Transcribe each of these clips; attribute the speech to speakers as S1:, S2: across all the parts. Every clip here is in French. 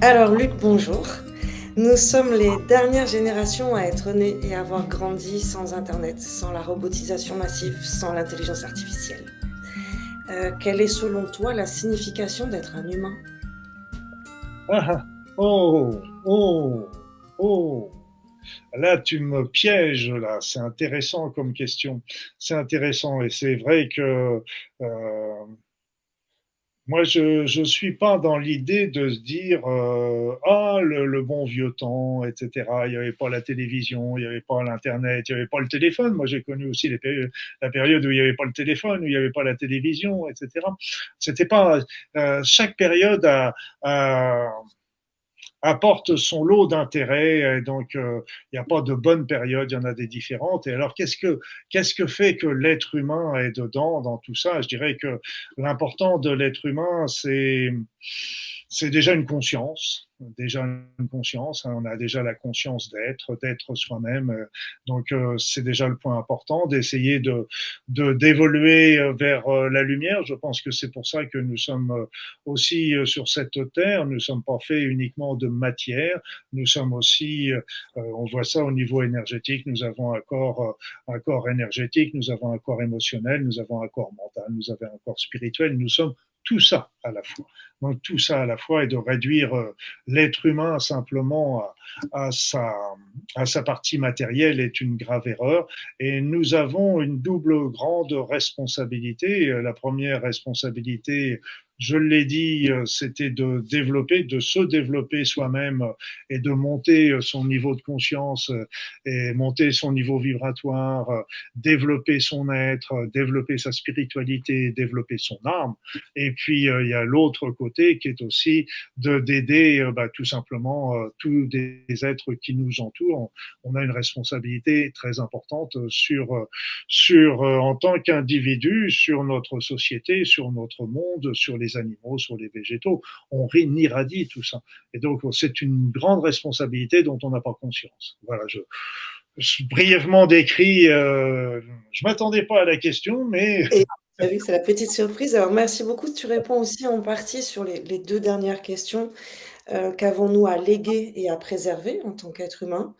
S1: Alors Luc, bonjour. Nous sommes les dernières générations à être nées et à avoir grandi sans Internet, sans la robotisation massive, sans l'intelligence artificielle. Quelle est selon toi la signification d'être un humain?
S2: Ah, ah. Oh, oh, oh. Là, tu me pièges, là. C'est intéressant comme question. C'est intéressant. Et c'est vrai que moi, je suis pas dans l'idée de se dire ah, le bon vieux temps, etc. Il n'y avait pas la télévision, il n'y avait pas l'Internet, il n'y avait pas le téléphone. Moi, j'ai connu aussi la période où il n'y avait pas le téléphone, où il n'y avait pas la télévision, etc. C'était pas chaque période a apporte son lot d'intérêt. Donc, il n'y a pas de bonne période, il y en a des différentes. Et alors, qu'est-ce que fait que l'être humain est dedans dans tout ça? Je dirais que l'important de l'être humain, c'est déjà une conscience. Déjà une conscience, hein, on a déjà la conscience d'être soi-même. Donc c'est déjà le point important d'essayer d'évoluer vers la lumière. Je pense que c'est pour ça que nous sommes aussi sur cette terre. Nous ne sommes pas faits uniquement de matière. Nous sommes aussi, on voit ça au niveau énergétique. Nous avons un corps énergétique, nous avons un corps émotionnel, nous avons un corps mental, nous avons un corps spirituel. Nous sommes tout ça à la fois. Donc tout ça à la fois et de réduire l'être humain simplement à, sa, à sa partie matérielle est une grave erreur. Et nous avons une double grande responsabilité. La première responsabilité, je l'ai dit, c'était de se développer soi-même et de monter son niveau de conscience et monter son niveau vibratoire, développer son être, développer sa spiritualité, développer son âme. Et puis, il y a l'autre côté qui est aussi d'aider tout simplement tous des êtres qui nous entourent. On a une responsabilité très importante en tant qu'individu, sur notre société, sur notre monde, sur les animaux, sur les végétaux. On irradie tout ça. Et donc, c'est une grande responsabilité dont on n'a pas conscience. Voilà, je brièvement décrit, je m'attendais pas à la question, mais
S1: Et oui, c'est la petite surprise. Alors merci beaucoup. Tu réponds aussi en partie sur les deux dernières questions. Qu'avons-nous à léguer et à préserver en tant qu'être humain?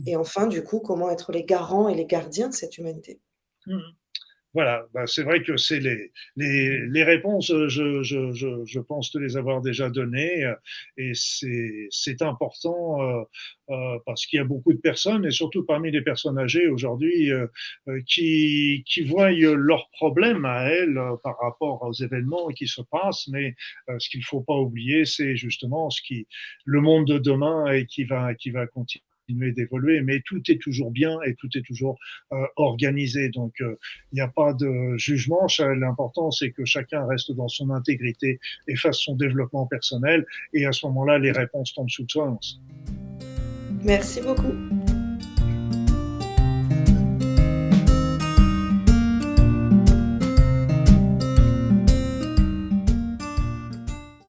S1: Et enfin, du coup, comment être les garants et les gardiens de cette humanité?
S2: voilà, c'est vrai que c'est les réponses, je pense te les avoir déjà données, et c'est important parce qu'il y a beaucoup de personnes, et surtout parmi les personnes âgées aujourd'hui, qui voient leurs problèmes à elles par rapport aux événements qui se passent, mais ce qu'il faut pas oublier, c'est justement le monde de demain et qui va continuer d'évoluer, mais tout est toujours bien et tout est toujours organisé. Donc, il n'y a pas de jugement. L'important, c'est que chacun reste dans son intégrité et fasse son développement personnel. Et à ce moment-là, les réponses tombent sous le sens.
S1: Merci beaucoup.